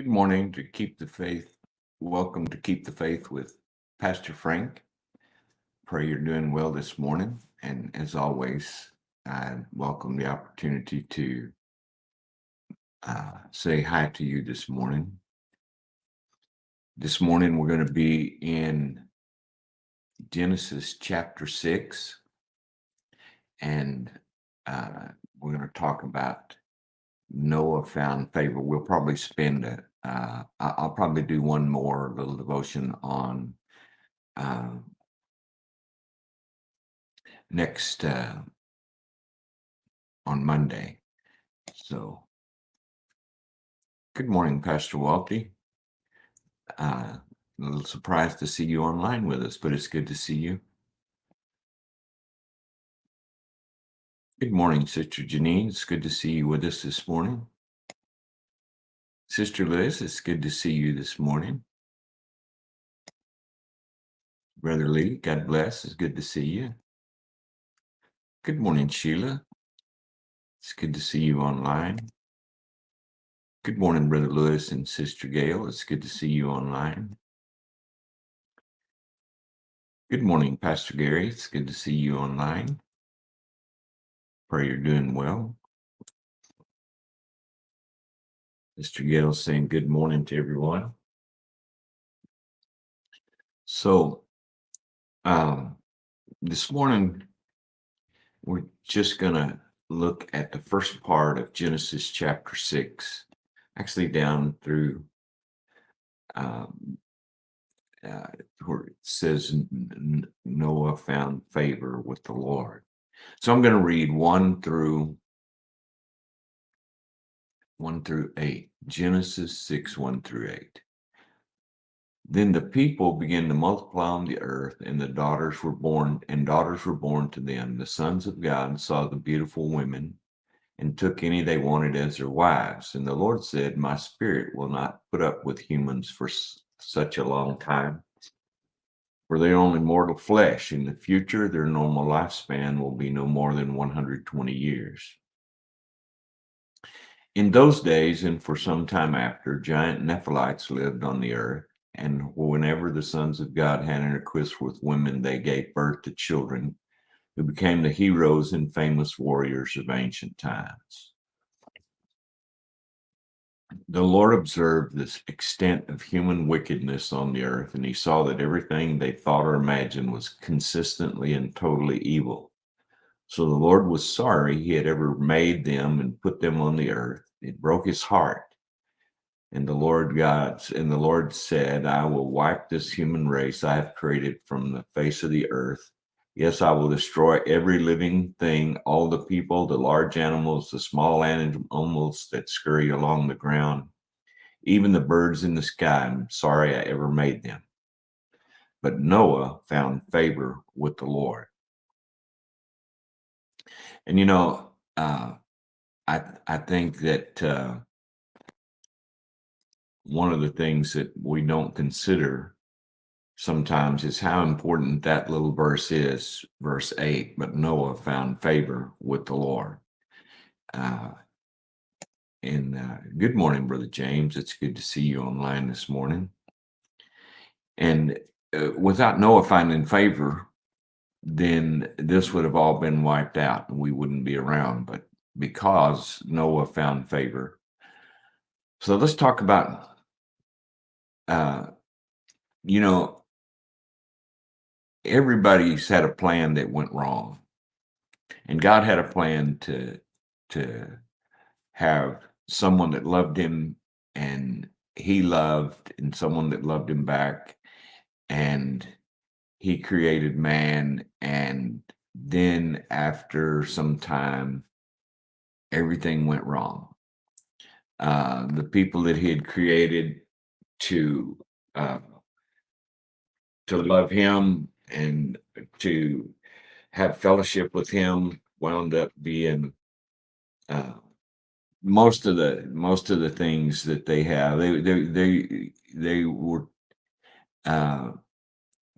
Good morning to Keep the Faith. Welcome to Keep the Faith with Pastor Frank. Pray you're doing well this morning. And as always, I welcome the opportunity to say hi to you this morning. This morning, we're going to be in Genesis chapter 6, and we're going to talk about Noah found favor. We'll probably spend I'll probably do one more little devotion on next on Monday. So, good morning, Pastor Walty. A little surprised to see you online with us, but it's good to see you. Good morning, Sister Janine. It's good to see you with us this morning. Sister Liz, it's good to see you this morning. Brother Lee, God bless. It's good to see you. Good morning, Sheila. It's good to see you online. Good morning, Brother Lewis and Sister Gail. It's good to see you online. Good morning, Pastor Gary. It's good to see you online. Pray you're doing well. Mr. Gail saying good morning to everyone. So, this morning, we're just going to look at the first part of Genesis chapter 6, actually down through where it says Noah found favor with the Lord. So I'm going to read 1 through 8, Genesis 6, 1 through 8. Then the people began to multiply on the earth, and daughters were born to them. The sons of God saw the beautiful women and took any they wanted as their wives. And the Lord said, my spirit will not put up with humans for such a long time, for they are only mortal flesh. In the future, their normal lifespan will be no more than 120 years. In those days, and for some time after, giant Nephilites lived on the earth. And whenever the sons of God had intercourse with women, they gave birth to children who became the heroes and famous warriors of ancient times. The Lord observed this extent of human wickedness on the earth, and he saw that everything they thought or imagined was consistently and totally evil. So the Lord was sorry he had ever made them and put them on the earth. It broke his heart. And the Lord said, I will wipe this human race I have created from the face of the earth. Yes, I will destroy every living thing, all the people, the large animals, the small animals that scurry along the ground, even the birds in the sky. I'm sorry I ever made them. But Noah found favor with the Lord. And I think that one of the things that we don't consider sometimes is how important that little verse is, verse 8, but Noah found favor with the Lord. Good morning, Brother James. It's good to see you online this morning. And without Noah finding favor, then this would have all been wiped out and we wouldn't be around. But because Noah found favor. So let's talk about, everybody's had a plan that went wrong. And God had a plan to have someone that loved him and he loved, and someone that loved him back. And he created man. And then after some time, everything went wrong. The people that he had created to love him and to have fellowship with him wound up being most of the things that they have. They were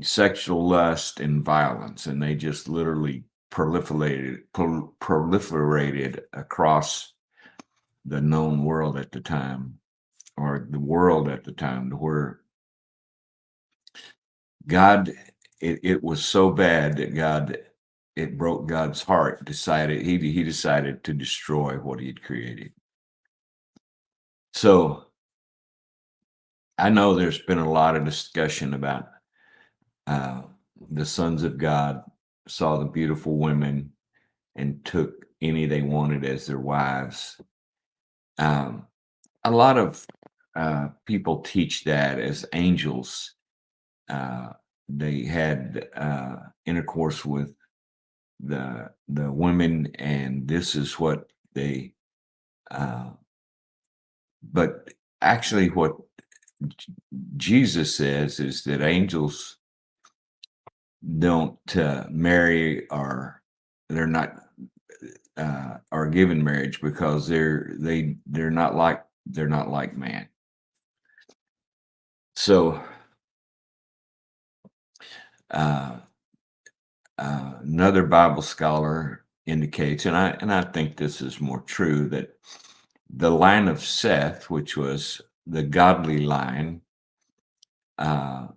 sexual lust and violence, and they just literally proliferated across the known world at the time, or the world at the time, to where God, it was so bad that it broke God's heart. He decided to destroy what he had created. So I know there's been a lot of discussion about uh, the sons of God saw the beautiful women and took any they wanted as their wives. Um, a lot of people teach that as angels. Uh, they had intercourse with the women, and this is what they. Uh, but actually, what Jesus says is that angels don't marry, or they're not are given marriage, because they're not like man. So uh, another Bible scholar indicates, and I think this is more true, that the line of Seth, which was the godly line, uh,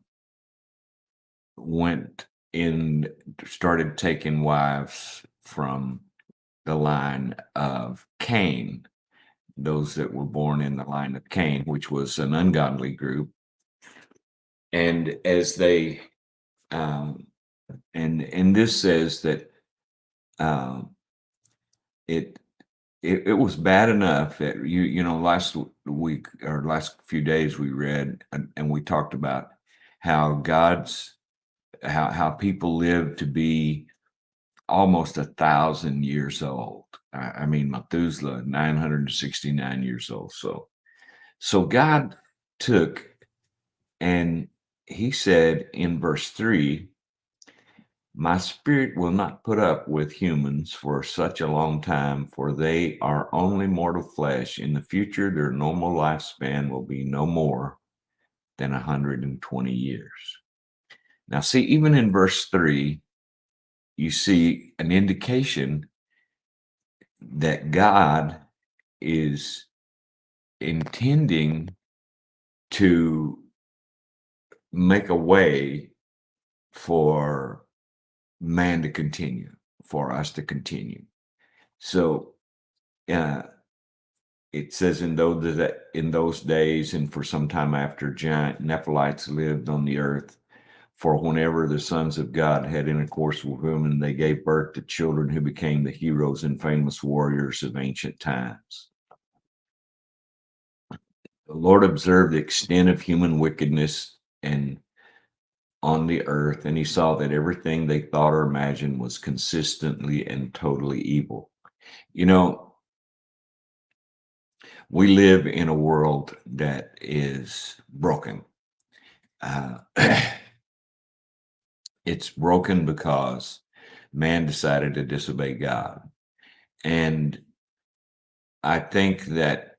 went in started taking wives from the line of Cain, those that were born in the line of Cain, which was an ungodly group. And as they um, and this says that um, it, it was bad enough that last week or last few days we read and we talked about how how people live to be almost 1,000 years old. I mean, Methuselah, 969 years old. So God took, and he said in verse 3, my spirit will not put up with humans for such a long time, for they are only mortal flesh. In the future, their normal lifespan will be no more than 120 years. Now, see, even in verse 3, you see an indication that God is intending to make a way for man to continue, for us to continue. So uh, it says in those days and for some time after, giant Nephilites lived on the earth. For whenever the sons of God had intercourse with women, they gave birth to children who became the heroes and famous warriors of ancient times. The Lord observed the extent of human wickedness and on the earth, and he saw that everything they thought or imagined was consistently and totally evil. You know, we live in a world that is broken. Uh, it's broken because man decided to disobey God. And I think that,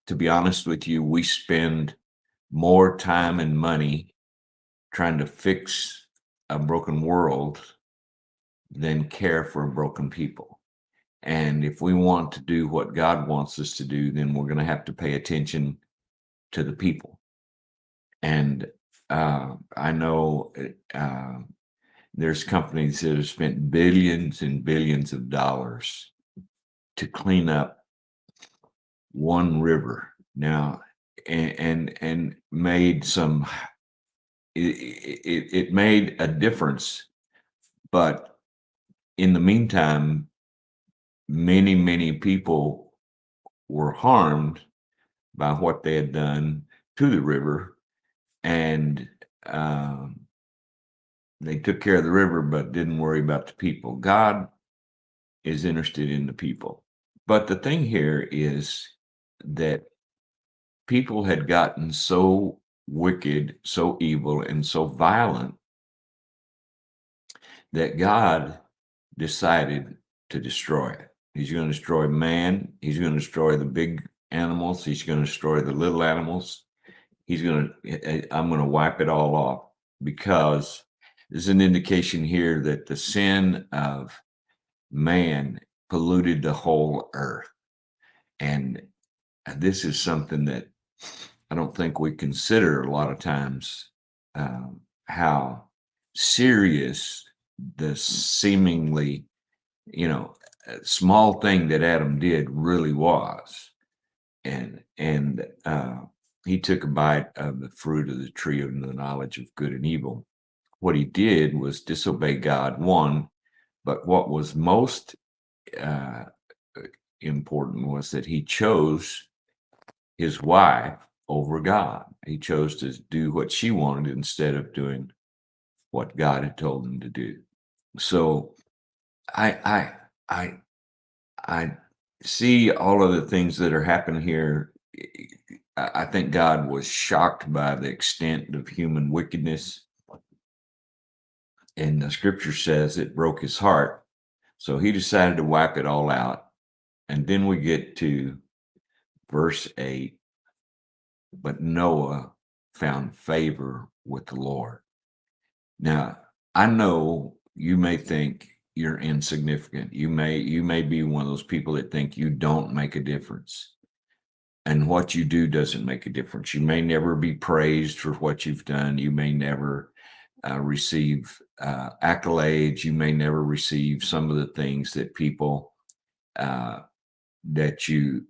to be honest with you, we spend more time and money trying to fix a broken world than care for broken people. And if we want to do what God wants us to do, then we're going to have to pay attention to the people. And I know there's companies that have spent billions and billions of dollars to clean up one river now, and made some. It made a difference, but in the meantime, many people were harmed by what they had done to the river, and they took care of the river but didn't worry about the people. God is interested in the people. But the thing here is that people had gotten so wicked, so evil, and so violent that God decided to destroy it. He's going to destroy man. He's going to destroy the big animals. He's going to destroy the little animals. I'm going to wipe it all off, because there's an indication here that the sin of man polluted the whole earth. And this is something that I don't think we consider a lot of times, how serious the seemingly, small thing that Adam did really was. And he took a bite of the fruit of the tree of the knowledge of good and evil. What he did was disobey God, one, but what was most uh, important was that he chose his wife over God. He chose to do what she wanted instead of doing what God had told him to do. So I I I I see all of the things that are happening here. I think God was shocked by the extent of human wickedness, and the scripture says it broke his heart. So he decided to wipe it all out. And then we get to verse 8. But Noah found favor with the Lord. Now, I know you may think you're insignificant. You may be one of those people that think you don't make a difference. And what you do doesn't make a difference. You may never be praised for what you've done. You may never receive accolades. You may never receive some of the things that people uh, that you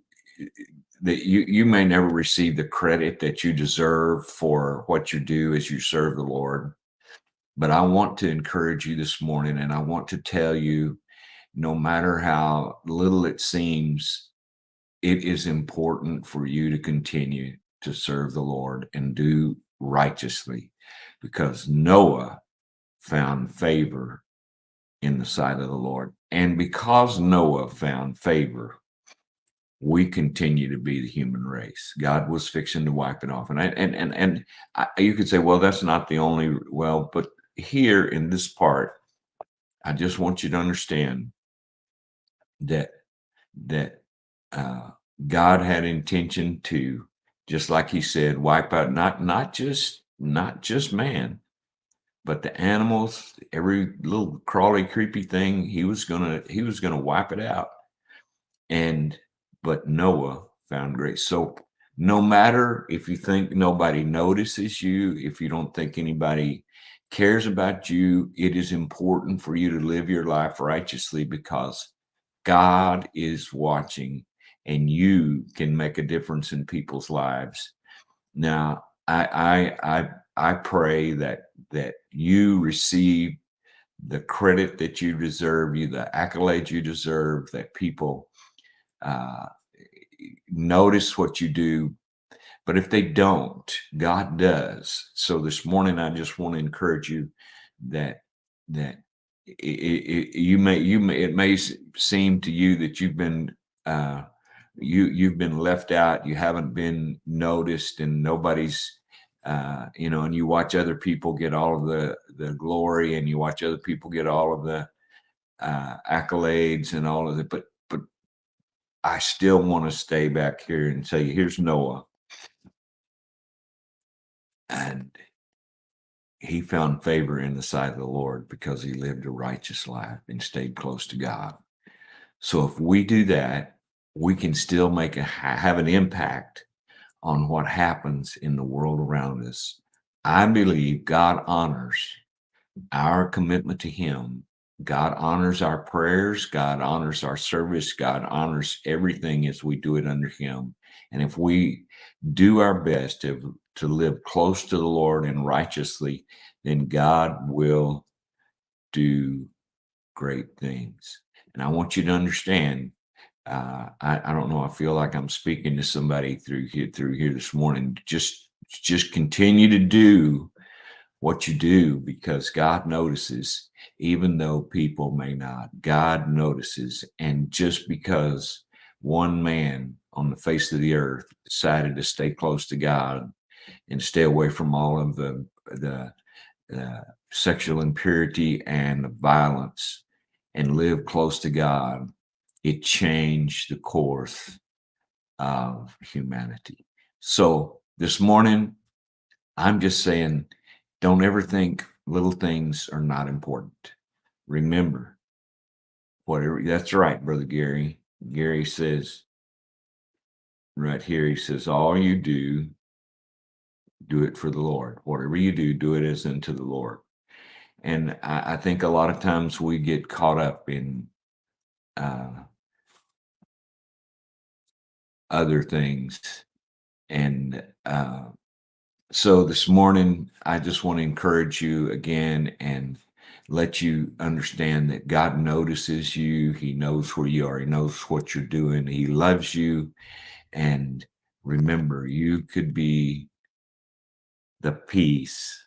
may never receive the credit that you deserve for what you do as you serve the Lord. But I want to encourage you this morning, and I want to tell you, no matter how little it seems, it is important for you to continue to serve the Lord and do righteously, because Noah found favor in the sight of the Lord. And because Noah found favor, we continue to be the human race. God was fixing to wipe it off. You could say, well, that's not the only, well, but here in this part, I just want you to understand that that uh, God had intention to, just like he said, wipe out not just man, but the animals, every little crawly, creepy thing. He was gonna wipe it out. And but Noah found grace. So no matter if you think nobody notices you, if you don't think anybody cares about you, it is important for you to live your life righteously, because God is watching and you can make a difference in people's lives. Now, I pray that you receive the credit that you deserve, the accolades you deserve, that people uh, notice what you do. But if they don't, God does. So this morning, I just want to encourage you that it may seem to you that uh, you've been left out, you haven't been noticed, and nobody's and you watch other people get all of the glory, and you watch other people get all of the accolades and all of it, but I still want to stay back here and say, here's Noah, and he found favor in the sight of the Lord because he lived a righteous life and stayed close to God. So if we do that, we can still have an impact on what happens in the world around us. I believe God honors our commitment to him. God honors our prayers. God honors our service. God honors everything as we do it under him. And if we do our best to live close to the Lord and righteously, then God will do great things. And I want you to understand, I don't know, I feel like I'm speaking to somebody through here this morning. Just continue to do what you do, because God notices, even though people may not. God notices. And just because one man on the face of the earth decided to stay close to God and stay away from all of the sexual impurity and the violence and live close to God, it changed the course of humanity. So this morning, I'm just saying, don't ever think little things are not important. Remember, whatever, that's right, Brother Gary. Gary says, right here. He says, all you do, do it for the Lord. Whatever you do, do it as unto the Lord. And I think a lot of times we get caught up in uh, other things. And so this morning, I just want to encourage you again and let you understand that God notices you. He knows where you are. He knows what you're doing. He loves you. And remember, you could be the peace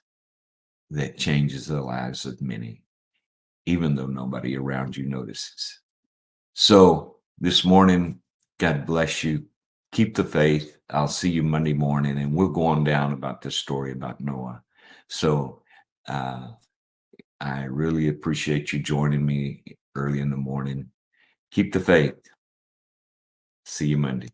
that changes the lives of many, even though nobody around you notices. So this morning, God bless you. Keep the faith. I'll see you Monday morning, and we'll go on down about this story about Noah. So uh, I really appreciate you joining me early in the morning. Keep the faith. See you Monday.